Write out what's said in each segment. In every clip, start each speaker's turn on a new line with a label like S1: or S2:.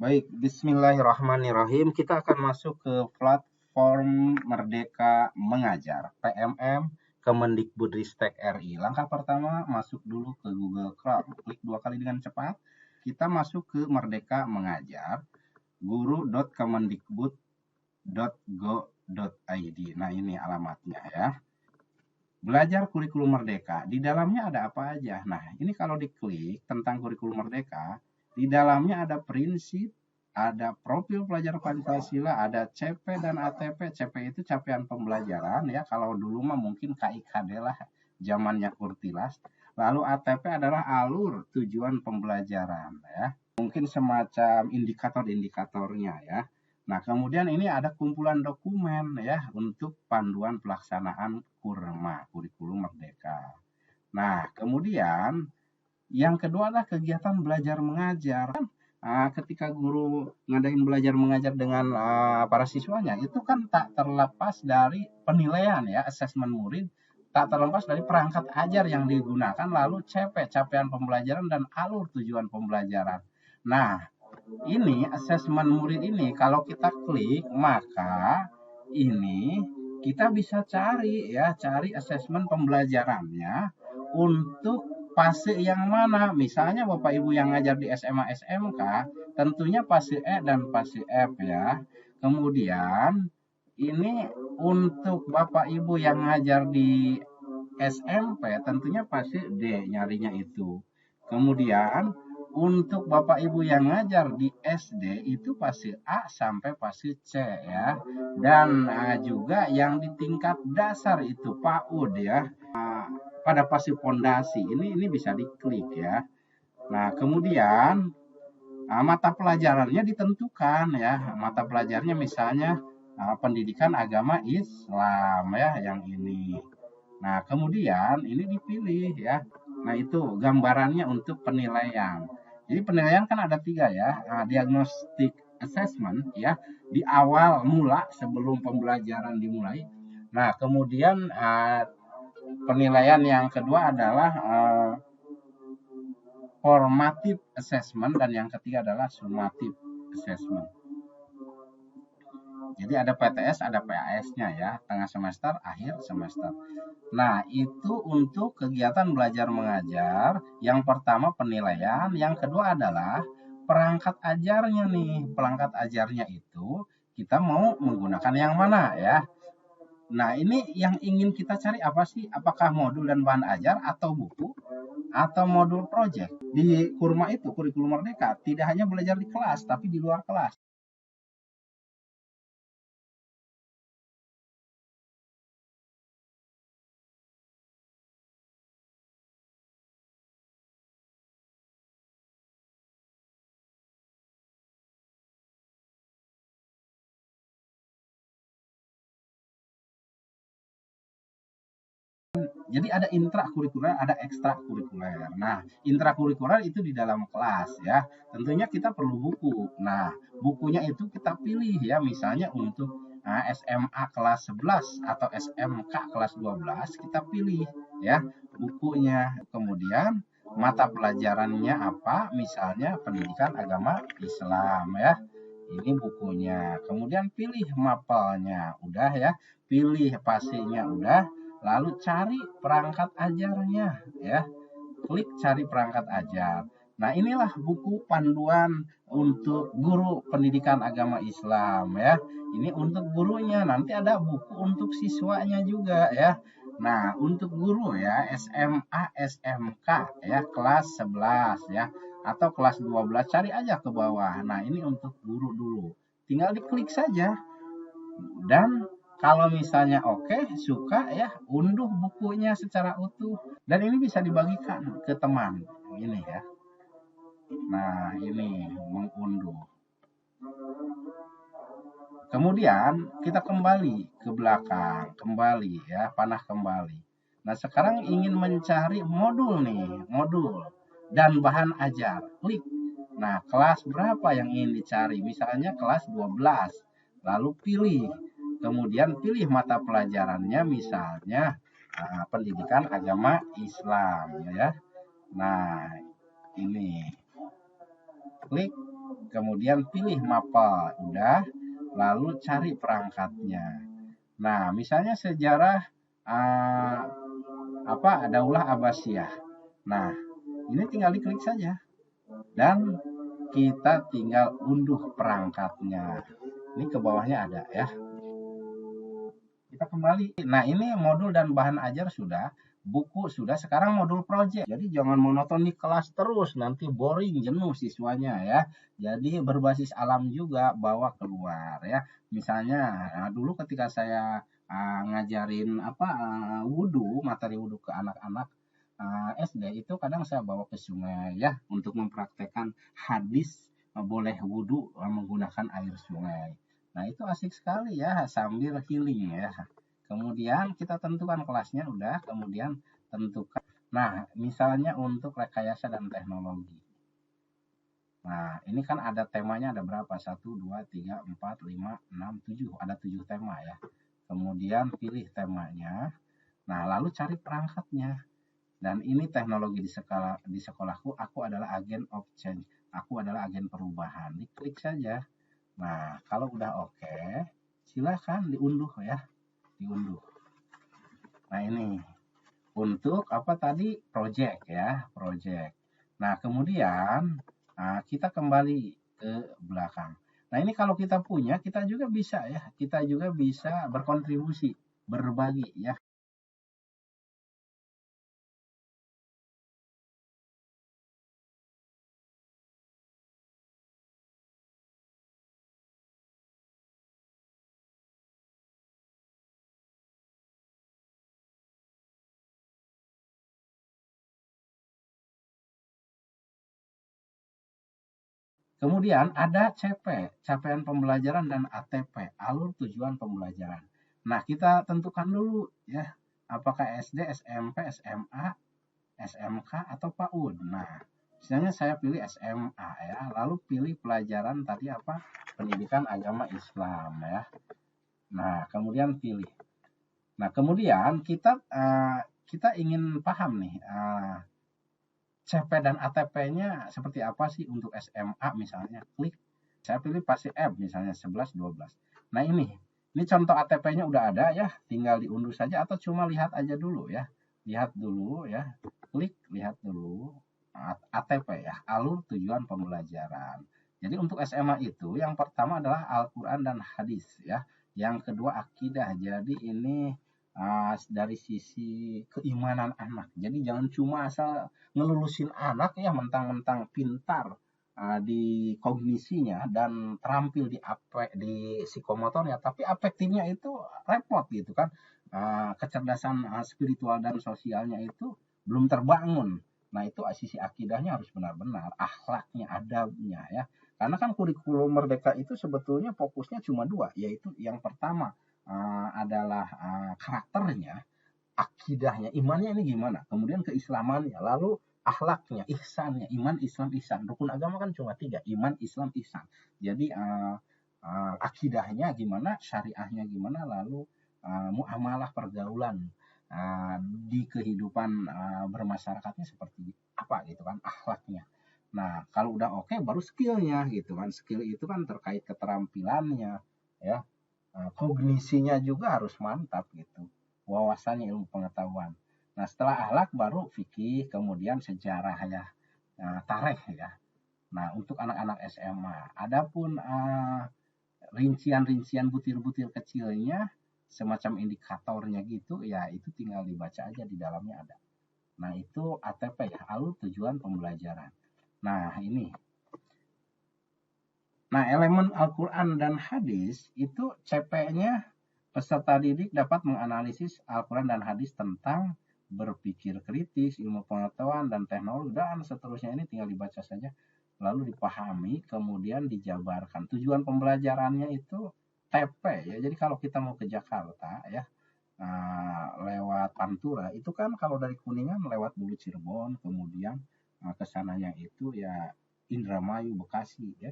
S1: Baik, bismillahirrahmanirrahim. Kita akan masuk ke platform Merdeka Mengajar, PMM Kemendikbudristek RI. Langkah pertama, masuk dulu ke Google Chrome. Klik 2 kali dengan cepat. Kita masuk ke Merdeka Mengajar, guru.kemendikbud.go.id. Nah, ini alamatnya ya. Belajar kurikulum merdeka. Di dalamnya ada apa aja? Nah, ini kalau diklik tentang kurikulum merdeka, di dalamnya ada prinsip, ada profil pelajar Pancasila, ada CP dan ATP. CP itu capaian pembelajaran ya. Kalau dulu mah mungkin KIKD lah, zamannya Kurtilas. Lalu ATP adalah alur tujuan pembelajaran ya. Mungkin semacam indikator-indikatornya ya. Nah, kemudian ini ada kumpulan dokumen ya untuk panduan pelaksanaan KURMA, kurikulum merdeka. Nah, kemudian yang kedua adalah kegiatan belajar mengajar. Ketika guru ngadain belajar mengajar dengan para siswanya, itu kan tak terlepas dari penilaian ya, asesmen murid, tak terlepas dari perangkat ajar yang digunakan, lalu CP, capaian pembelajaran, dan alur tujuan pembelajaran. Nah, ini asesmen murid ini kalau kita klik, maka ini kita bisa cari ya, cari asesmen pembelajarannya untuk fase yang mana. Misalnya Bapak Ibu yang ngajar di SMA SMK, tentunya fase E dan fase F ya. Kemudian ini untuk Bapak Ibu yang ngajar di SMP, tentunya fase D nyarinya itu. Kemudian untuk Bapak Ibu yang ngajar di SD itu fase A sampai fase C ya. Dan juga yang di tingkat dasar itu PAUD ya. Pada fase fondasi ini bisa diklik ya. Nah, kemudian mata pelajarannya ditentukan ya. Mata pelajarannya misalnya pendidikan agama Islam ya yang ini. Nah, kemudian ini dipilih ya. Nah, itu gambarannya untuk penilaian. Jadi penilaian kan ada 3 ya. Diagnostic assessment ya, di awal mula sebelum pembelajaran dimulai. Nah, kemudian penilaian yang kedua adalah formative assessment, dan yang ketiga adalah summative assessment. Jadi ada PTS, ada PAS-nya ya, tengah semester, akhir semester. Nah, itu untuk kegiatan belajar mengajar. Yang pertama penilaian, yang kedua adalah perangkat ajarnya nih. Perangkat ajarnya itu kita mau menggunakan yang mana ya. Nah, ini yang ingin kita cari apa sih? Apakah modul dan bahan ajar atau buku atau modul project? Di Kurma itu, kurikulum merdeka, tidak hanya belajar di kelas, tapi di luar kelas. Jadi ada intrakurikuler, ada ekstrakurikuler. Nah, intrakurikuler itu di dalam kelas ya. Tentunya kita perlu buku. Nah, bukunya itu kita pilih ya, misalnya untuk SMA kelas 11 atau SMK kelas 12, kita pilih ya bukunya. Kemudian mata pelajarannya apa? Misalnya pendidikan agama Islam ya. Ini bukunya. Kemudian pilih mapelnya, udah ya. Pilih pasinya udah. Lalu cari perangkat ajarnya ya. Klik cari perangkat ajar. Nah, inilah buku panduan untuk guru pendidikan agama Islam ya. Ini untuk gurunya, nanti ada buku untuk siswanya juga ya. Nah, untuk guru ya SMA SMK ya kelas 11 ya atau kelas 12, cari aja ke bawah. Nah, ini untuk guru dulu. Tinggal diklik saja. Dan kalau misalnya oke, suka ya, unduh bukunya secara utuh. Dan ini bisa dibagikan ke teman. Ini ya. Nah, ini mengunduh. Kemudian kita kembali ke belakang, kembali ya, panah kembali. Nah, sekarang ingin mencari modul nih, modul dan bahan ajar. Klik. Nah, kelas berapa yang ingin dicari? Misalnya kelas 12. Lalu pilih. Kemudian pilih mata pelajarannya, misalnya pendidikan agama Islam ya. Nah, ini. Klik. kemudian pilih mapel, udah, lalu cari perangkatnya. Nah, misalnya sejarah uh, Daulah Abbasiyah. Nah, ini tinggal diklik saja dan kita tinggal unduh perangkatnya. Ini ke bawahnya ada ya. Kita kembali. Nah, ini modul dan bahan ajar sudah, buku sudah, sekarang modul project. Jadi jangan monoton di kelas terus, nanti boring, jenuh siswanya ya. Jadi berbasis alam juga bawa keluar ya. Misalnya dulu ketika saya ngajarin wudhu, materi wudhu ke anak-anak SD itu kadang saya bawa ke sungai ya untuk mempraktekkan hadis boleh wudhu menggunakan air sungai. Nah, itu asik sekali ya sambil healing ya. Kemudian kita tentukan kelasnya udah, kemudian tentukan. Nah, misalnya untuk rekayasa dan teknologi. Nah, ini kan ada temanya ada berapa? 1, 2, 3, 4, 5, 6, 7. Ada 7 tema ya. Kemudian pilih temanya. Nah, lalu cari perangkatnya. Dan ini teknologi di sekolahku, aku adalah agen of change. Aku adalah agen perubahan. Diklik saja. Nah, kalau udah oke, silakan diunduh ya, diunduh. Nah, ini untuk apa tadi? Project ya, project. Nah, kemudian kita kembali ke belakang. Nah, ini kalau kita punya, kita juga bisa ya, kita juga bisa berkontribusi, berbagi ya. Kemudian ada CP, capaian pembelajaran dan ATP, alur tujuan pembelajaran. Nah, kita tentukan dulu ya, apakah SD, SMP, SMA, SMK atau PAUD. Nah, misalnya saya pilih SMA ya, lalu pilih pelajaran tadi apa? Pendidikan agama Islam ya. Nah, kemudian pilih. Nah, kemudian kita ingin paham nih, CP dan ATP-nya seperti apa sih untuk SMA misalnya. Klik, saya pilih pasti F misalnya 11, 12. Nah, ini contoh ATP-nya udah ada ya, tinggal diunduh saja atau cuma lihat aja dulu ya. Lihat dulu ya, klik lihat dulu ATP ya, alur tujuan pembelajaran. Jadi untuk SMA itu yang pertama adalah Al-Quran dan hadis ya. Yang kedua akidah. Jadi ini dari sisi keimanan anak. Jadi jangan cuma asal ngelulusin anak ya mentang-mentang pintar di kognisinya dan terampil di psikomotornya, tapi afektifnya itu repot gitu kan. Kecerdasan spiritual dan sosialnya itu belum terbangun. Nah, itu sisi akidahnya harus benar-benar, akhlaknya, adabnya ya. Karena kan kurikulum merdeka itu sebetulnya fokusnya cuma dua, yaitu yang pertama adalah karakternya, akidahnya, imannya ini gimana, kemudian keislamannya, lalu akhlaknya, ihsannya, iman, Islam, ihsan. Rukun agama kan cuma tiga, iman, Islam, ihsan. Jadi akidahnya gimana, syariahnya gimana, lalu muamalah pergaulan di kehidupan bermasyarakatnya seperti apa gitu kan, akhlaknya. Nah, kalau udah oke, baru skillnya gitu kan. Skill itu kan terkait keterampilannya ya. Kognisinya juga harus mantap gitu. Wawasannya, ilmu pengetahuan. Nah, setelah akhlak baru fikih, kemudian sejarah ya, tarikh ya. Nah, untuk anak-anak SMA, adapun rincian-rincian butir-butir kecilnya, semacam indikatornya gitu, ya itu tinggal dibaca aja di dalamnya ada. Nah, itu ATP ya, alur tujuan pembelajaran. Nah, ini. Nah, elemen Al-Quran dan hadis itu CP-nya peserta didik dapat menganalisis Al-Quran dan hadis tentang berpikir kritis, ilmu pengetahuan, dan teknologi, dan seterusnya. Ini tinggal dibaca saja, lalu dipahami, kemudian dijabarkan. Tujuan pembelajarannya itu TP ya. Jadi kalau kita mau ke Jakarta ya, lewat Pantura, itu kan kalau dari Kuningan lewat dulu Cirebon, kemudian kesananya itu ya Indramayu, Bekasi ya.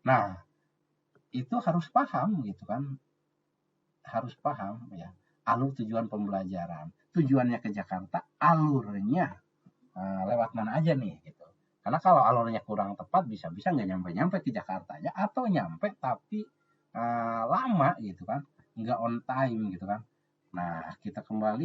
S1: Nah, itu harus paham gitu kan, harus paham ya alur tujuan pembelajaran. Tujuannya ke Jakarta, alurnya lewat mana aja nih gitu. Karena kalau alurnya kurang tepat bisa-bisa nggak nyampe-nyampe ke Jakarta ya, atau nyampe tapi lama gitu kan, nggak on time gitu kan. Nah, kita kembali,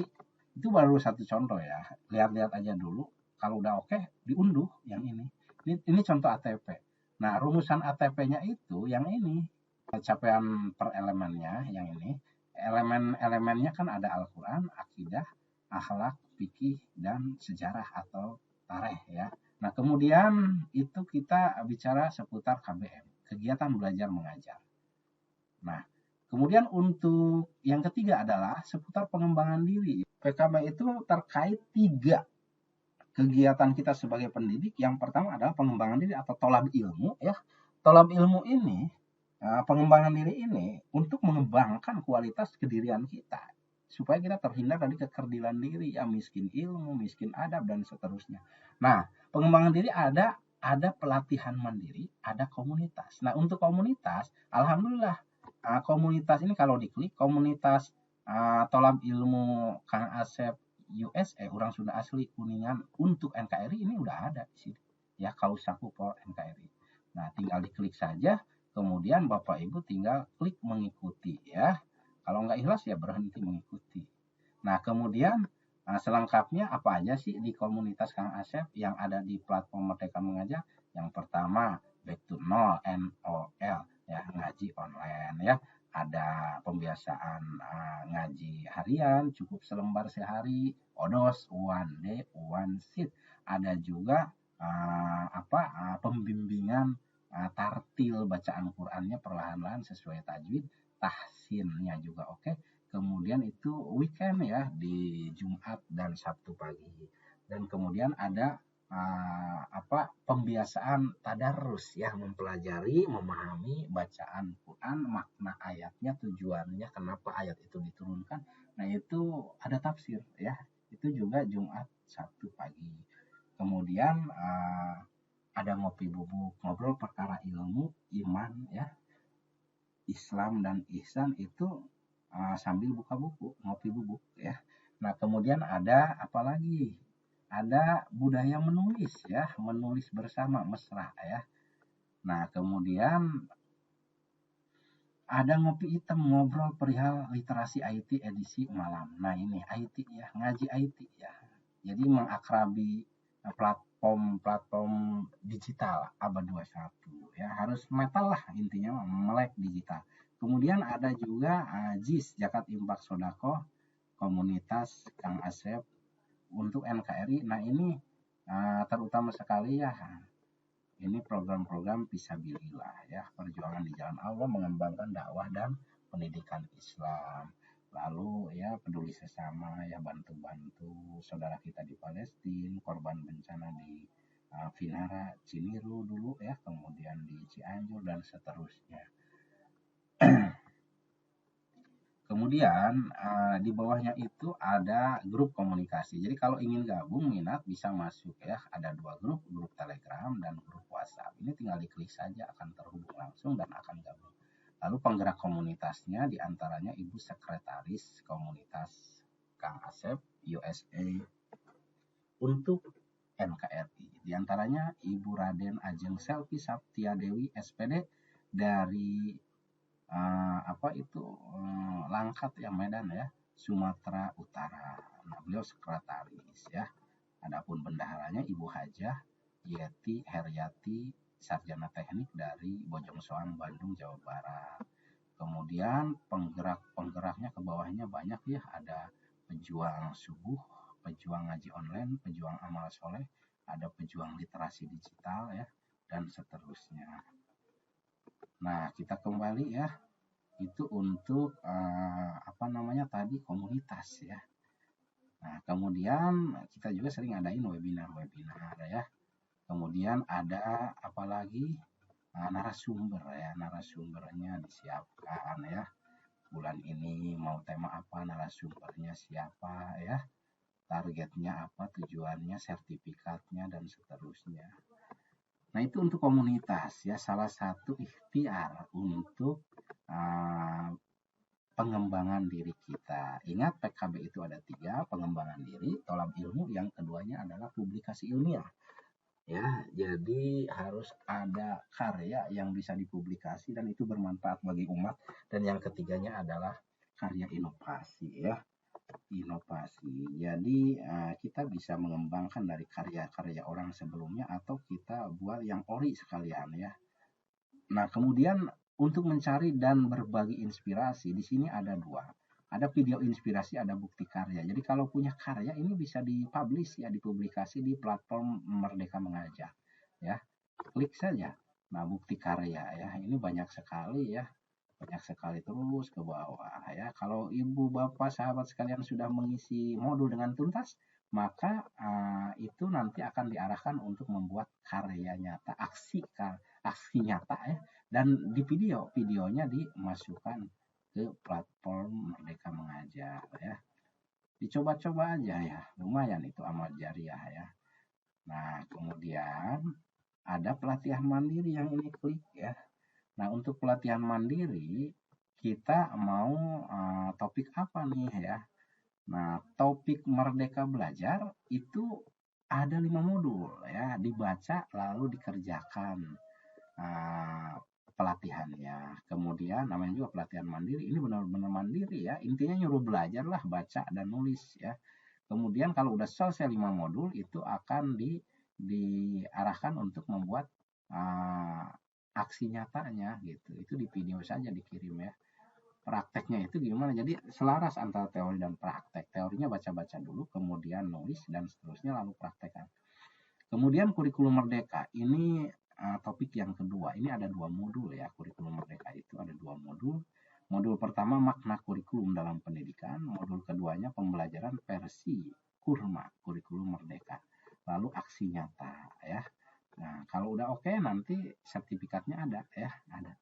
S1: itu baru satu contoh ya. Lihat-lihat aja dulu. Kalau udah oke, diunduh yang ini. Ini contoh ATP. Nah, rumusan ATP-nya itu yang ini. Capaian per elemennya yang ini. Elemen-elemennya kan ada Al-Quran, akidah, akhlak, fikih, dan sejarah atau tareh ya. Nah, kemudian itu kita bicara seputar KBM, kegiatan belajar mengajar. Nah, kemudian untuk yang ketiga adalah seputar pengembangan diri. PKB itu terkait 3 kegiatan kita sebagai pendidik. Yang pertama adalah pengembangan diri atau tolab ilmu ya. Tolab ilmu ini, pengembangan diri ini untuk mengembangkan kualitas kedirian kita supaya kita terhindar dari kekerdilan diri ya, miskin ilmu, miskin adab dan seterusnya. Nah, pengembangan diri ada pelatihan mandiri, ada komunitas. Nah, untuk komunitas, alhamdulillah komunitas ini kalau diklik komunitas tolab ilmu Kang Asep USA, orang sudah asli Kuningan untuk NKRI ini udah ada di sini ya, Kausaku for NKRI. Nah, tinggal diklik saja, kemudian Bapak Ibu tinggal klik mengikuti ya. Kalau nggak ikhlas ya berhenti mengikuti. Nah, kemudian selengkapnya apa aja sih di komunitas Kang Asep yang ada di platform Merdeka Mengajar? Yang pertama, back to nol, NOL ya, ngaji online ya. Ada pembiasaan ngaji harian, cukup selembar sehari, odos, one day, one seat. Ada juga pembimbingan tartil bacaan Qur'annya perlahan-lahan sesuai tajwid, tahsinnya juga oke. Kemudian itu weekend ya, di Jumat dan Sabtu pagi. Dan kemudian ada pembiasaan tadarus ya, mempelajari, memahami bacaan Quran, makna ayatnya, tujuannya, kenapa ayat itu diturunkan. Nah, itu ada tafsir ya. Itu juga Jumat Sabtu pagi. Kemudian ada ngopi bubuk, ngobrol perkara ilmu, iman ya, Islam dan ihsan itu sambil buka buku, ngopi bubuk ya. Nah, kemudian ada apa lagi? Ada budaya menulis ya, menulis bersama mesra ya. Nah, kemudian ada ngopi hitam, ngobrol perihal literasi IT edisi malam. Nah, ini IT ya, ngaji IT ya. Jadi mengakrabi platform digital abad 21 ya, harus metal lah intinya, melek digital. Kemudian ada juga JIS, Zakat Infak Sodako, komunitas Kang Asep untuk NKRI. Nah, ini terutama sekali ya, ini program-program fisabilillah ya, perjuangan di jalan Allah, mengembangkan dakwah dan pendidikan Islam. Lalu ya, peduli sesama ya, bantu-bantu saudara kita di Palestina, korban bencana di Vinara, Ciniru dulu ya, kemudian di Cianjur dan seterusnya. Kemudian di bawahnya itu ada grup komunikasi. Jadi kalau ingin gabung minat bisa masuk ya. Ada 2 grup, grup Telegram dan grup WhatsApp. Ini tinggal diklik saja akan terhubung langsung dan akan gabung. Lalu penggerak komunitasnya diantaranya Ibu Sekretaris Komunitas Kang Asep USA untuk NKRI. Diantaranya Ibu Raden Ajeng Selvi Saptia Dewi SPD dari Langkat ya, Medan ya, Sumatera Utara. Nah, beliau sekretaris ya. Adapun bendaharanya Ibu Hajah Yeti Heryati, sarjana teknik dari Bojongsoang, Bandung, Jawa Barat. Kemudian penggeraknya ke bawahnya banyak ya, ada pejuang subuh, pejuang ngaji online, pejuang amal soleh, ada pejuang literasi digital ya, dan seterusnya. Nah, kita kembali ya, itu untuk tadi komunitas ya. Nah, kemudian kita juga sering adain webinar ya. Kemudian ada apalagi narasumber ya, narasumbernya disiapkan ya. Bulan ini mau tema apa, narasumbernya siapa ya, targetnya apa, tujuannya, sertifikatnya dan seterusnya. Nah, itu untuk komunitas ya, salah satu ikhtiar untuk pengembangan diri kita. Ingat, PKB itu ada 3, pengembangan diri, tolab ilmu, yang keduanya adalah publikasi ilmiah. Ya, jadi harus ada karya yang bisa dipublikasi dan itu bermanfaat bagi umat. Dan yang ketiganya adalah karya inovasi ya, inovasi. Jadi kita bisa mengembangkan dari karya-karya orang sebelumnya atau kita buat yang ori sekalian ya. Nah, kemudian untuk mencari dan berbagi inspirasi, di sini ada dua. Ada video inspirasi, ada bukti karya. Jadi kalau punya karya ini bisa dipublish ya, dipublikasi di platform Merdeka Mengajar. Ya, klik saja. Nah, bukti karya ya, ini banyak sekali ya. Banyak sekali terus ke bawah ya. Kalau ibu bapak sahabat sekalian sudah mengisi modul dengan tuntas, maka itu nanti akan diarahkan untuk membuat karya nyata, aksi nyata ya, dan di videonya dimasukkan ke platform Merdeka Mengajar ya. Dicoba-coba aja ya, lumayan itu amal jariah ya. Nah, kemudian ada pelatihan mandiri yang ini klik ya. Nah, untuk pelatihan mandiri kita mau topik apa nih ya? Nah, topik Merdeka Belajar itu ada 5 modul ya, dibaca lalu dikerjakan uh, pelatihannya. Kemudian namanya juga pelatihan mandiri, ini benar-benar mandiri ya, intinya nyuruh belajar lah, baca dan nulis ya. Kemudian kalau udah selesai 5 modul itu akan diarahkan untuk membuat uh, aksi nyatanya gitu. Itu di video saja dikirim ya. Prakteknya itu gimana? Jadi selaras antara teori dan praktek. Teorinya baca-baca dulu, kemudian nulis dan seterusnya lalu praktekkan. Kemudian kurikulum merdeka. Ini topik yang kedua. Ini ada 2 modul ya. Kurikulum merdeka itu ada 2 modul. Modul pertama makna kurikulum dalam pendidikan. Modul keduanya pembelajaran versi kurma kurikulum merdeka. Lalu aksi nyata ya. Nah, kalau udah oke nanti sertifikatnya ada ya, ada.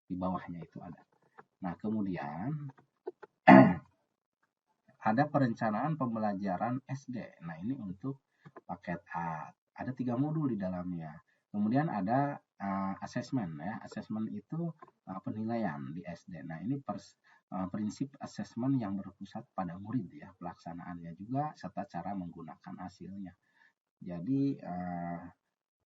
S1: Di bawahnya itu ada. Nah, kemudian ada perencanaan pembelajaran SD. Nah, ini untuk paket A. Ada 3 modul di dalamnya. Kemudian ada asesmen ya. Asesmen itu penilaian di SD. Nah, ini prinsip asesmen yang berpusat pada murid ya, pelaksanaannya juga serta cara menggunakan hasilnya. Jadi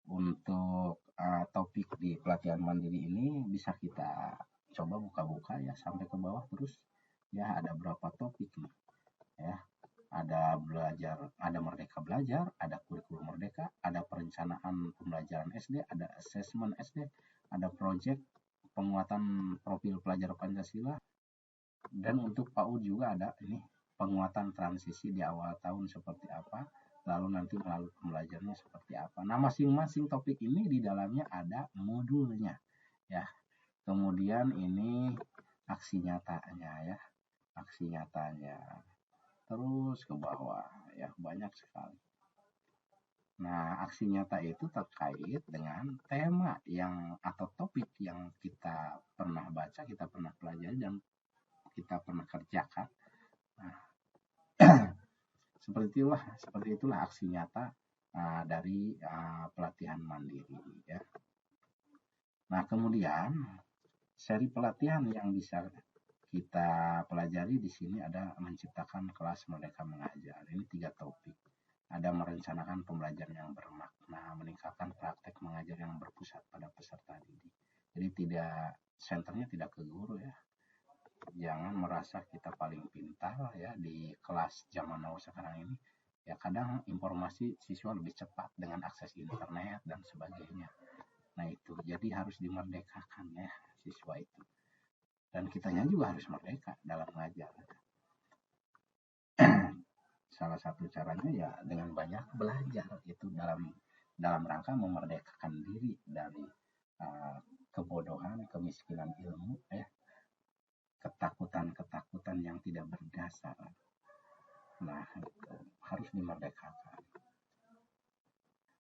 S1: untuk topik di pelatihan mandiri ini bisa kita coba buka-buka ya sampai ke bawah terus ya, ada berapa topik nih ya. Ada belajar, ada merdeka belajar, ada kurikulum merdeka, ada perencanaan pembelajaran SD, ada asesmen SD, ada proyek penguatan profil pelajar Pancasila, dan untuk PAUD juga ada ini penguatan transisi di awal tahun seperti apa, lalu nanti melalui pembelajarannya seperti apa. Nah, masing-masing topik ini di dalamnya ada modulnya ya. Kemudian ini aksi nyatanya ya, aksi nyatanya terus ke bawah ya, banyak sekali. Nah, aksi nyata itu terkait dengan tema yang atau topik yang kita pernah baca, kita pernah pelajari dan kita pernah kerjakan. Nah, seperti itulah aksi nyata dari pelatihan mandiri ya. Nah, kemudian seri pelatihan yang bisa kita pelajari di sini ada menciptakan kelas Merdeka Mengajar. Ini 3 topik. Ada merencanakan pembelajaran yang bermakna, meningkatkan praktek mengajar yang berpusat pada peserta didik. Jadi senternya tidak ke guru ya. Jangan merasa kita paling pintar ya di kelas zaman now sekarang ini. Ya, kadang informasi siswa lebih cepat dengan akses internet dan sebagainya. Nah, itu jadi harus dimerdekakan ya siswa itu. Dan kitanya juga harus merdeka dalam mengajar. Salah satu caranya ya dengan banyak belajar itu dalam rangka memerdekakan diri dari kebodohan, kemiskinan ilmu ya, ketakutan-ketakutan yang tidak berdasar. Nah, harus dimerdekakan.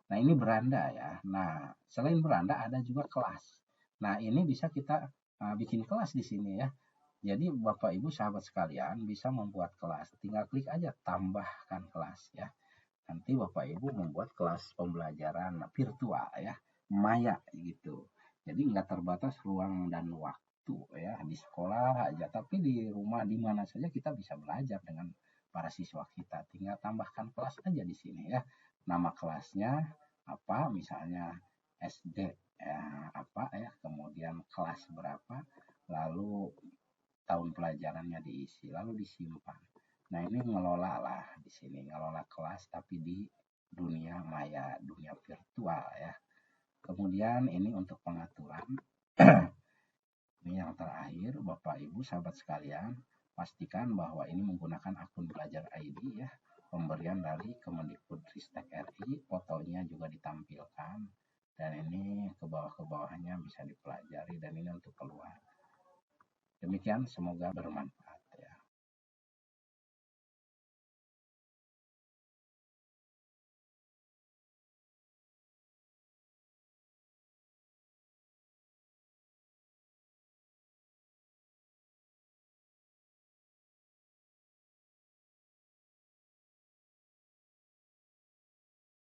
S1: Nah, ini beranda ya. Nah, selain beranda ada juga kelas. Nah, ini bisa kita bikin kelas di sini ya. Jadi Bapak Ibu sahabat sekalian bisa membuat kelas. Tinggal klik aja tambahkan kelas ya. Nanti Bapak Ibu membuat kelas pembelajaran virtual ya, maya gitu. Jadi nggak terbatas ruang dan waktu ya, di sekolah aja, tapi di rumah di mana saja kita bisa belajar dengan para siswa kita. Tinggal tambahkan kelas aja di sini ya. Nama kelasnya apa misalnya SD ya, apa ya, kemudian kelas berapa, lalu tahun pelajarannya diisi, lalu disimpan. Nah, ini ngelola lah di sini, ngelola kelas tapi di dunia maya, dunia virtual ya. Kemudian ini untuk pengaturan. Ini yang terakhir, Bapak Ibu sahabat sekalian, pastikan bahwa ini menggunakan akun Belajar ID ya. Pemberian dari Kemendikbudristek RI, fotonya juga ditampilkan. Dan ini ke bawah-ke bawahnya bisa dipelajari dan ini untuk keluar. Demikian, semoga bermanfaat.